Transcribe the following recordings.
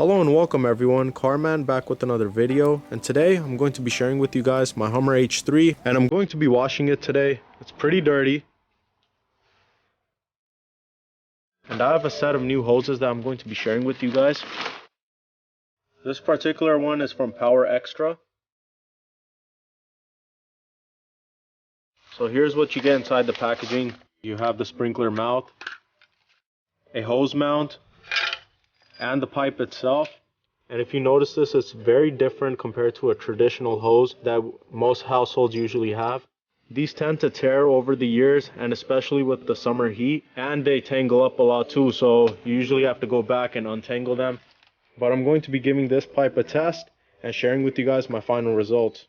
Hello and welcome everyone, CarMAN back with another video, and today I'm going to be sharing with you guys my Hummer H3 and I'm going to be washing it today. It's pretty dirty. And I have a set of new hoses that I'm going to be sharing with you guys. This particular one is from Power Extra. So here's what you get inside the packaging. You have the sprinkler mouth, a hose mount, and the pipe itself. And if you notice this, it's very different compared to a traditional hose that most households usually have. These tend to tear over the years, and especially with the summer heat, and they tangle up a lot too, so you usually have to go back and untangle them. But I'm going to be giving this pipe a test and sharing with you guys my final results.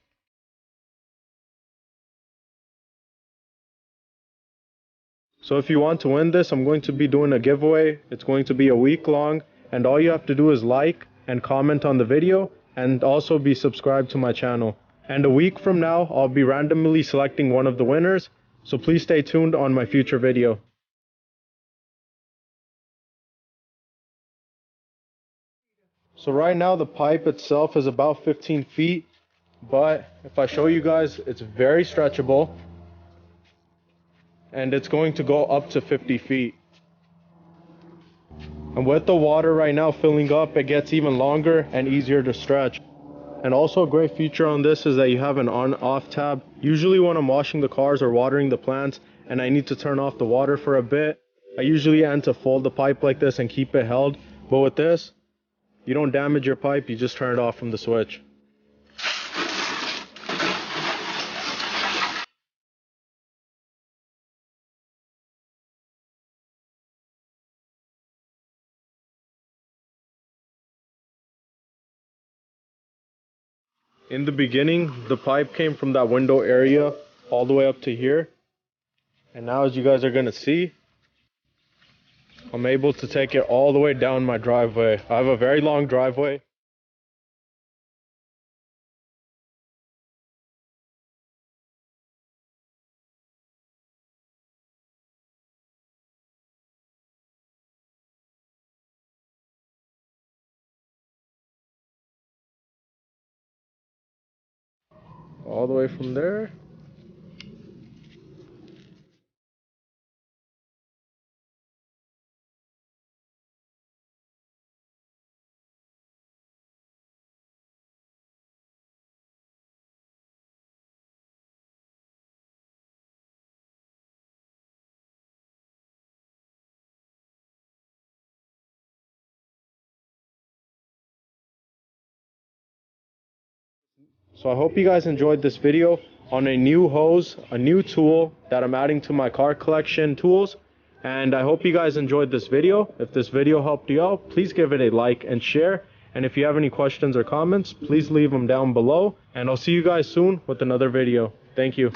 So if you want to win this, I'm going to be doing a giveaway. It's going to be a week long, and all you have to do is like and comment on the video and also be subscribed to my channel. And a week from now, I'll be randomly selecting one of the winners, so please stay tuned on my future video. So right now the pipe itself is about 15 feet, but if I show you guys, it's very stretchable and it's going to go up to 50 feet. And with the water right now filling up, it gets even longer and easier to stretch. And also a great feature on this is that you have an on-off tab. Usually when I'm washing the cars or watering the plants and I need to turn off the water for a bit, I usually end to fold the pipe like this and keep it held. But with this, you don't damage your pipe, you just turn it off from the switch. In the beginning, the pipe came from that window area all the way up to here. And now, as you guys are gonna see, I'm able to take it all the way down my driveway. I have a very long driveway. All the way from there. So I hope you guys enjoyed this video on a new hose, a new tool that I'm adding to my car collection tools. And I hope you guys enjoyed this video. If this video helped you out, please give it a like and share. And if you have any questions or comments, please leave them down below. And I'll see you guys soon with another video. Thank you.